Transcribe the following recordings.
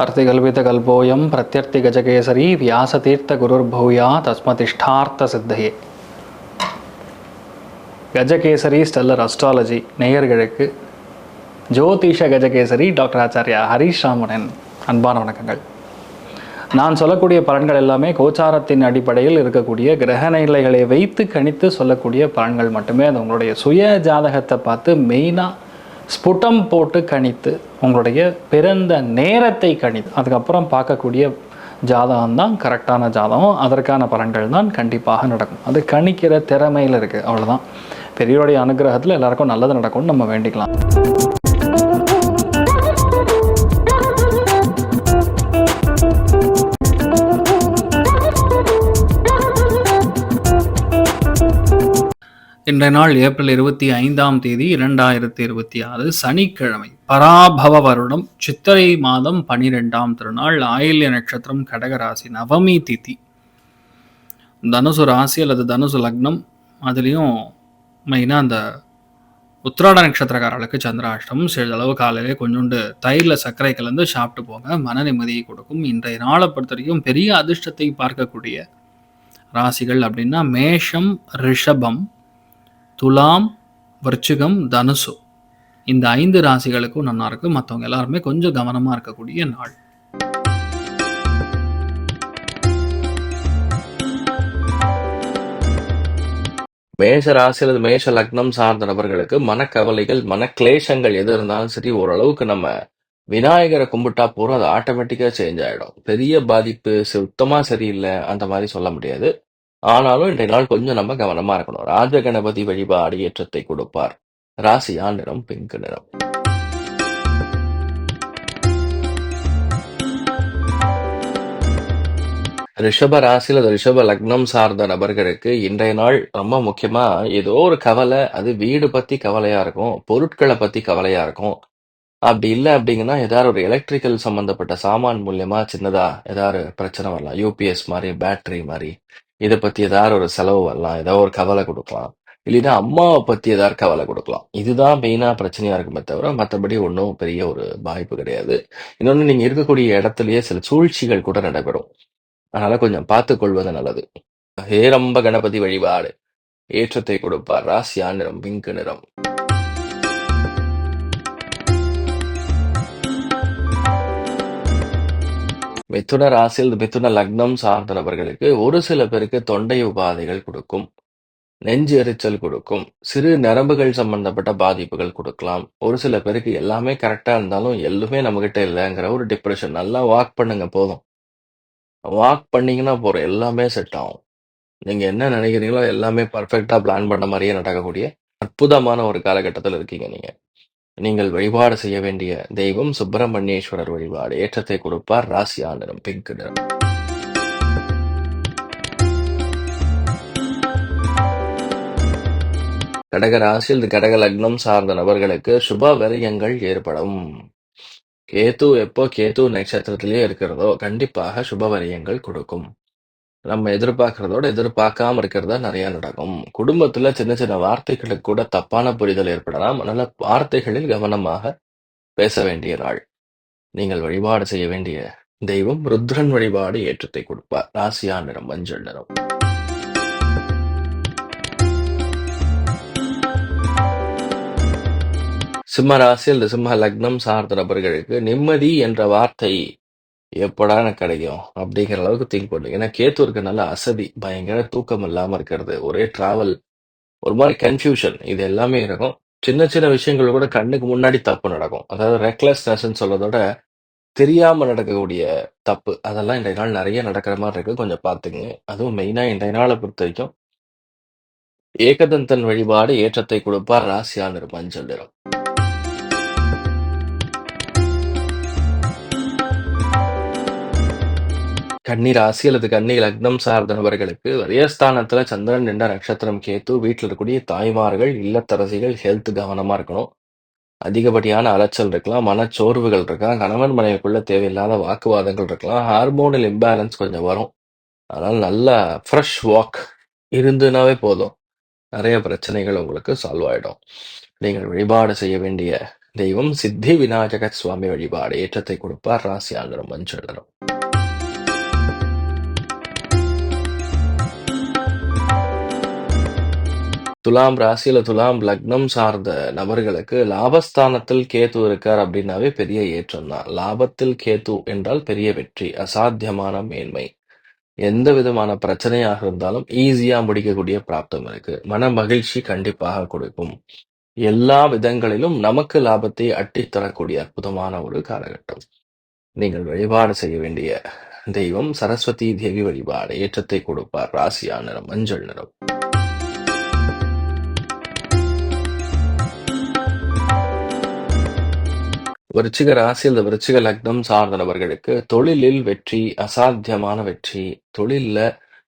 अर्तिकल्पितकल्पोऽयं प्रत्यर्थिगजकेसरी व्यासतीर्थगुरुर्भूया தஸ்மதிஷ்டார்த்த Gajakesari stellar astrology நேயர்களுக்கு ஜோதிஷ Gajakesari doctor Acharya Harish ராமனின் அன்பான வணக்கங்கள். நான் சொல்லக்கூடிய பலன்கள் எல்லாமே கோச்சாரத்தின் அடிப்படையில் இருக்கக்கூடிய கிரக நிலைகளை வைத்து கணித்து சொல்லக்கூடிய பலன்கள் மட்டுமே. அது உங்களுடைய சுய ஜாதகத்தை பார்த்து மெயினாக ஸ்புட்டம் போட்டு கணித்து உங்களுடைய பிறந்த நேரத்தை கணித்து அதுக்கப்புறம் பார்க்கக்கூடிய ஜாதகம் தான் கரெக்டான ஜாதகம். அதற்கான பலன்கள் தான் கண்டிப்பாக நடக்கும். அது கணிக்கிற திறமையில் இருக்குது, அவ்வளோதான். பெரியோருடைய அனுகிரகத்தில் எல்லாருக்கும் நல்லது நடக்கும்னு நம்ம வேண்டிக்கலாம். இன்றைய நாள் ஏப்ரல் 25 2026 சனிக்கிழமை, பராபவ வருடம், சித்திரை மாதம் 12ஆம் திருநாள், ஆயில்ய நட்சத்திரம், கடகராசி, நவமி திதி, தனுசு ராசி அல்லது தனுசு லக்னம். அதுலேயும் மெயினாக அந்த உத்திராட நட்சத்திரக்காரர்களுக்கு சந்திராஷ்டமம். சிறிதளவு காலையிலே கொஞ்சோண்டு தயிரில் சர்க்கரை கலந்து சாப்பிட்டு போங்க, மன நிம்மதியை கொடுக்கும். இன்றைய நாளை பொறுத்த வரைக்கும் பெரிய அதிர்ஷ்டத்தை பார்க்கக்கூடிய ராசிகள் அப்படின்னா மேஷம், ரிஷபம், துலாம், விருச்சிகம், தனுசு. இந்த 5 ராசிகளுக்கும் நல்லா இருக்கு. மற்றவங்க எல்லாருமே கொஞ்சம் கவனமாக இருக்கக்கூடிய நாள். மேஷ ராசி அல்லது மேஷ லக்னம் சார்ந்த நபர்களுக்கு மனக்கவலைகள், மனக்லேஷங்கள் எது இருந்தாலும் சரி, ஓரளவுக்கு நம்ம விநாயகரை கும்பிட்டா போறோம், அது ஆட்டோமேட்டிக்கா சேஞ்ச் ஆயிடும். பெரிய பாதிப்பு சுத்தமா சரியில்லை அந்த மாதிரி சொல்ல முடியாது. ஆனாலும் இன்றைய நாள் கொஞ்சம் நம்ம கவனமா இருக்கணும். ராஜ கணபதி வழிபாடு ஏற்றத்தை கொடுப்பார். ராசியா நிறம் பிங்க் நிறம். ரிஷப ராசியில் ரிஷப லக்னம் சார்ந்த நபர்களுக்கு இன்றைய நாள் ரொம்ப முக்கியமா ஏதோ ஒரு கவலை. அது வீடு பத்தி கவலையா இருக்கும், பொருட்களை பத்தி கவலையா இருக்கும். அப்படி இல்லை அப்படிங்கன்னா ஏதாவது ஒரு எலக்ட்ரிக்கல் சம்பந்தப்பட்ட சாமான் மூலியமா சின்னதா ஏதாவது பிரச்சனை வரலாம். யூபிஎஸ் மாதிரி, பேட்டரி மாதிரி, இதை பத்தி ஏதாவது ஒரு செலவு வரலாம், ஏதாவது ஒரு கவலை கொடுக்கலாம். இல்லைன்னா அம்மாவை பத்தி ஏதாவது கவலை கொடுக்கலாம். இதுதான் மெயினா பிரச்சனையா இருக்குமே தவிர மற்றபடி ஒன்றும் பெரிய ஒரு பாதிப்பு கிடையாது. இன்னொன்று, நீங்க இருக்கக்கூடிய இடத்துலயே சில சூழ்ச்சிகள் கூட நடைபெறும். அதனால கொஞ்சம் பார்த்து கொள்வது நல்லது. ஹேரம்ப கணபதி வழிபாடு ஏற்றத்தை கொடுப்பார். ராசியா நிறம் பிங்க் நிறம். மிதுன ராசியில் மிதுன லக்னம் சார்ந்த நபர்களுக்கு ஒரு சில பேருக்கு தொண்டை உபாதைகள் கொடுக்கும், நெஞ்சு எரிச்சல் கொடுக்கும், சிறு நரம்புகள் சம்பந்தப்பட்ட பாதிப்புகள் கொடுக்கலாம். ஒரு சில பேருக்கு எல்லாமே கரெக்டா இருந்தாலும் எதுவுமே நம்மகிட்ட இல்லைங்கிற ஒரு டிப்ரெஷன். நல்லா வாக் பண்ணுங்க, போதும். வாக் பண்ணீங்கன்னா போறோம், எல்லாமே செட் ஆகும். நீங்க என்ன நினைக்கிறீங்களோ எல்லாமே பர்ஃபெக்டா பிளான் பண்ண மாதிரியே நடக்கக்கூடிய அற்புதமான ஒரு காலகட்டத்தில் இருக்கீங்க நீங்க. நீங்கள் வழிபாடு செய்ய வேண்டிய தெய்வம் சுப்பிரமணியேஸ்வரர் வழிபாடு ஏற்றத்தை கொடுப்பார். ராசியா நிறம் பிங்க் நிறம். கடக ராசியில் கடக லக்னம் சார்ந்த நபர்களுக்கு சுப விரயங்கள் ஏற்படும். கேது நட்சத்திரத்திலேயே இருக்கிறதோ கண்டிப்பாக சுப விரயங்கள் கொடுக்கும். நம்ம எதிர்பார்க்கறதோட எதிர்பார்க்காம இருக்கிறதா நிறைய நடக்கும். குடும்பத்துல சின்ன சின்ன வார்த்தைகளுக்கு கூட தப்பான புரிதல் ஏற்படலாம். அதனால வார்த்தைகளில் கவனமாக பேச வேண்டிய நாள். நீங்கள் வழிபாடு செய்ய வேண்டிய தெய்வம் ருத்ரன் வழிபாடு ஏற்றத்தை கொடுப்பார். ராசியா நிறம் மஞ்சள் நிறம். சிம்ம ராசியில் சிம்ம லக்னம் சார்ந்த நபர்களுக்கு நிம்மதி என்ற வார்த்தை எப்படா எனக்கு கிடைக்கும் அப்படிங்கிற அளவுக்கு திங்க் பண்ணுங்க. ஏன்னா கேத்து இருக்க நல்ல அசதி, பயங்கர தூக்கம் இல்லாம இருக்கிறது, ஒரே டிராவல், ஒரு மாதிரி கன்ஃபியூஷன், இது எல்லாமே இருக்கும். சின்ன சின்ன விஷயங்கள் கூட கண்ணுக்கு முன்னாடி தப்பு நடக்கும். அதாவது ரெக்லெஸ்னஸ் சொல்றதோட தெரியாம நடக்கக்கூடிய தப்பு, அதெல்லாம் இன்றைய நாள் நிறைய நடக்கிற மாதிரி இருக்கு. கொஞ்சம் பார்த்துங்க. அதுவும் மெயினா இன்றைய நாளை பொறுத்த வரைக்கும் ஏகதந்தன் வழிபாடு ஏற்றத்தை கொடுப்பார். ராசியா நிறம் மஞ்சள் நிறம். கன்னி ராசி அல்லது கன்னி லக்னம் சார்ந்த நபர்களுக்கு வரியஸ்தானத்துல சந்திரன் நின்ற நட்சத்திரம் கேத்து. வீட்டில் இருக்கக்கூடிய தாய்மார்கள், இல்லத்தரசிகள் ஹெல்த் கவனமா இருக்கணும். அதிகப்படியான அலைச்சல் இருக்கலாம், மனச்சோர்வுகள் இருக்கலாம், கணவன் மனைவிக்குள்ள தேவையில்லாத வாக்குவாதங்கள் இருக்கலாம், ஹார்மோனல் இம்பேலன்ஸ் கொஞ்சம் வரும். அதனால நல்லா ஃப்ரெஷ் வாக் இருந்துனாவே போதும், நிறைய பிரச்சனைகள் உங்களுக்கு சால்வ் ஆயிடும். நீங்கள் வழிபாடு செய்ய வேண்டிய தெய்வம் சித்தி விநாயகர் சுவாமி வழிபாடு ஏற்றத்தை கொடுப்பார். ராசியால் நிறம் மஞ்சள் நிறம். துலாம் ராசியில துலாம் லக்னம் சார்ந்த நபர்களுக்கு லாபஸ்தானத்தில் கேது இருக்கார் அப்படின்னாவே பெரிய ஏற்றம் தான். லாபத்தில் கேது என்றால் பெரிய வெற்றி, அசாத்தியமான மேன்மை. எந்த விதமான பிரச்சனையாக இருந்தாலும் ஈஸியா முடிக்கக்கூடிய பிராப்தம் இருக்கு. மன மகிழ்ச்சி கண்டிப்பாக கொடுக்கும். எல்லா விதங்களிலும் நமக்கு லாபத்தை அட்டித் தரக்கூடிய அற்புதமான ஒரு காலகட்டம். நீங்கள் வழிபாடு செய்ய வேண்டிய தெய்வம் சரஸ்வதி தேவி வழிபாடு ஏற்றத்தை கொடுப்பார். ராசியா நிறம் மஞ்சள் நிறம். விருச்சிக ராசியில் விருச்சிக லக்னம் சார்ந்த நபர்களுக்கு தொழிலில் வெற்றி, அசாத்தியமான வெற்றி. தொழில்ல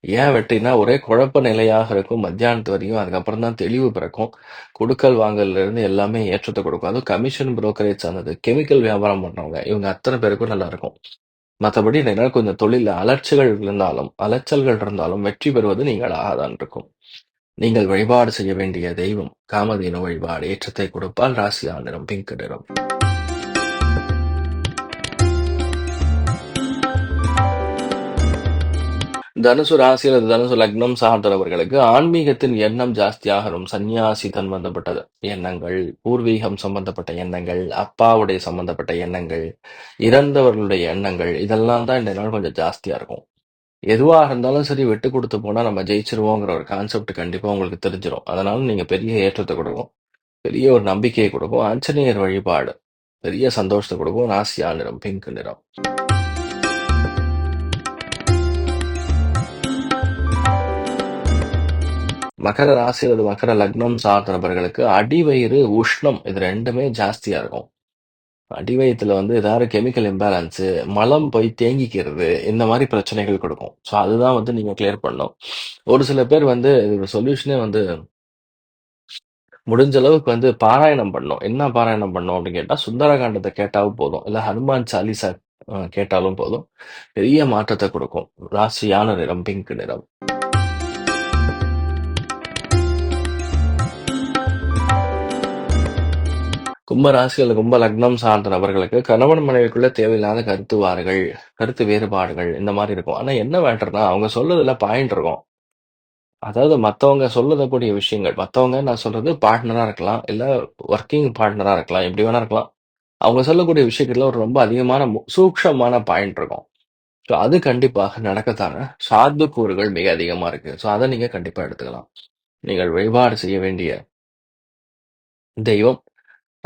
ஏன் வெற்றினா ஒரே குழப்ப நிலையாக இருக்கும் மத்தியானத்து வரையும். அதுக்கப்புறம் தான் தெளிவு பிறக்கும். கொடுக்கல் வாங்கல்ல இருந்து எல்லாமே ஏற்றத்தை கொடுக்கும். அதுவும் கமிஷன் புரோக்கரேஜ் சார்ந்தது, கெமிக்கல் வியாபாரம் பண்றவங்க, இவங்க அத்தனை பேருக்கும் நல்லா இருக்கும். மற்றபடி கொஞ்சம் தொழில அலைச்சல்கள் இருந்தாலும் வெற்றி பெறுவது நீங்களாக தான் இருக்கும். நீங்கள் வழிபாடு செய்ய வேண்டிய தெய்வம் காமதேனு வழிபாடு ஏற்றத்தை கொடுப்பால். ராசியா நிறம் பிங்க் நிறம். தனுசு ராசி அல்லது தனுசு லக்னம் சார்ந்தவர்களுக்கு ஆன்மீகத்தின் எண்ணம் ஜாஸ்தியாகும். சந்நியாசி சம்பந்தப்பட்ட எண்ணங்கள், பூர்வீகம் சம்பந்தப்பட்ட எண்ணங்கள், அப்பாவுடைய சம்பந்தப்பட்ட எண்ணங்கள், இறந்தவர்களுடைய எண்ணங்கள், இதெல்லாம் தான் இந்த நாள் கொஞ்சம் ஜாஸ்தியா இருக்கும். எதுவாக இருந்தாலும் சரி விட்டு கொடுத்து போனா நம்ம ஜெயிச்சிருவோங்கிற ஒரு கான்செப்ட் கண்டிப்பா உங்களுக்கு தெரிஞ்சிடும். அதனால நீங்க பெரிய ஏற்றத்தை கொடுக்கும், பெரிய ஒரு நம்பிக்கையை கொடுக்கும். ஆஞ்சநேயர் வழிபாடு பெரிய சந்தோஷத்தை கொடுக்கும். ராசியா நிறம் பிங்க் நிறம். மகர ராசி அல்லது மகர லக்னம் சார்ந்த நபர்களுக்கு அடிவயிறு, உஷ்ணம் இது ரெண்டுமே ஜாஸ்தியா இருக்கும். அடிவயத்துல ஏதாவது கெமிக்கல் இம்பேலன்ஸ், மலம் போய் தேங்கிக்கிறது, இந்த மாதிரி பிரச்சனைகள் கொடுக்கும். ஸோ அதுதான் நீங்க கிளியர் பண்ணணும். ஒரு சில பேர் இதுக்கு சொல்யூஷனே முடிஞ்ச அளவுக்கு பாராயணம் பண்ணணும். என்ன பாராயணம் பண்ணணும் அப்படின்னு கேட்டா சுந்தரகாண்டத்தை கேட்டாலும் போதும், இல்ல ஹனுமான் சாலிசா கேட்டாலும் போதும். பெரிய மாற்றத்தை கொடுக்கும். ராசியான நிறம் பிங்க் நிறம். கும்ப ராசி அல்லது கும்ப லக்னம் சார்ந்த நபர்களுக்கு கணவன் மனைவிக்குள்ள தேவையில்லாத கருத்து வேறுபாடுகள் இந்த மாதிரி இருக்கும். ஆனா என்ன மேட்டர்னா அவங்க சொல்றதுல பாயிண்ட் இருக்கும். அதாவது மத்தவங்க சொல்லக்கூடிய விஷயங்கள், மத்தவங்க நான் சொல்றது பார்ட்னரா இருக்கலாம், இல்ல ஒர்க்கிங் பார்ட்னரா இருக்கலாம், எப்படி வேணா இருக்கலாம். அவங்க சொல்லக்கூடிய விஷயத்துல ஒரு ரொம்ப அதிகமான சூக்ஷமான பாயிண்ட் இருக்கும். ஸோ அது கண்டிப்பாக நடக்கத்தான சாத்தியக்கூறுகள் மிக அதிகமா இருக்கு. ஸோ அதை நீங்க கண்டிப்பா எடுத்துக்கலாம். நீங்கள் வழிபாடு செய்ய வேண்டிய தெய்வம்,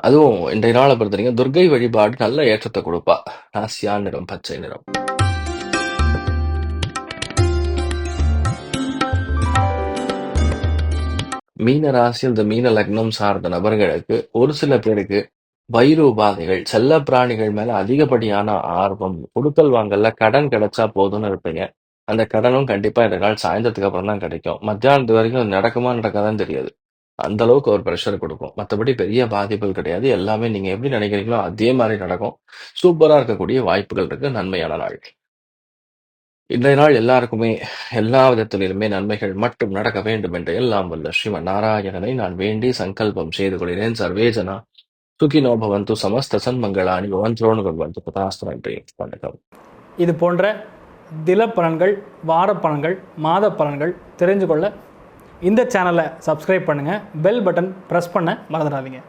அதுவும் இன்றைய நாளை பொறுத்தவரைக்கும் துர்க்கை வழிபாடு நல்ல ஏற்றத்தை கொடுப்பா. ராசியா நிறம் பச்சை நிறம். மீன ராசியில் இந்த மீன லக்னம் சார்ந்த நபர்களுக்கு ஒரு சில பேருக்கு வயிறு உபாதைகள், செல்ல பிராணிகள் மேல அதிகப்படியான ஆர்வம், கொடுக்கல் வாங்கல்ல கடன் கிடைச்சா போதும்னு இருப்பீங்க. அந்த கடனும் கண்டிப்பா இந்த நாள் சாயந்தரத்துக்கு அப்புறம் தான் கிடைக்கும். மத்தியானத்து வரைக்கும் அது நடக்குமா நடக்காதான்னு தெரியாது. அந்த அளவுக்கு ஒரு ப்ரெஷர் கொடுக்கும். மற்றபடி பெரிய பாதிப்புகள் கிடையாது. எல்லாமே நீங்க எப்படி நினைக்கிறீங்களோ அதே மாதிரி நடக்கும். சூப்பரா இருக்கக்கூடிய வாய்ப்புகள் இருக்கு. நன்மையான நாள். இன்றைய நாள் எல்லாருக்குமே எல்லா விதத்திலுமே நன்மைகள் மட்டும் நடக்க வேண்டும் என்று எல்லாம் வல்ல ஸ்ரீமன் நாராயணனை நான் வேண்டி சங்கல்பம் செய்து கொள்கிறேன். சர்வேஜனா சுகினோ பவந்து சமஸ்த சன்மங்களானி பவந்தோனு பவந்து பதாஸ்து. நன்றி. வணக்கம். இது போன்ற தில பலன்கள், வார பலன்கள், மாத பலன்கள் தெரிஞ்சு கொள்ள இந்த சேனலை சப்ஸ்கிரைப் பண்ணுங்கள். பெல் பட்டன் ப்ரெஸ் பண்ண மறந்துடாதீங்க.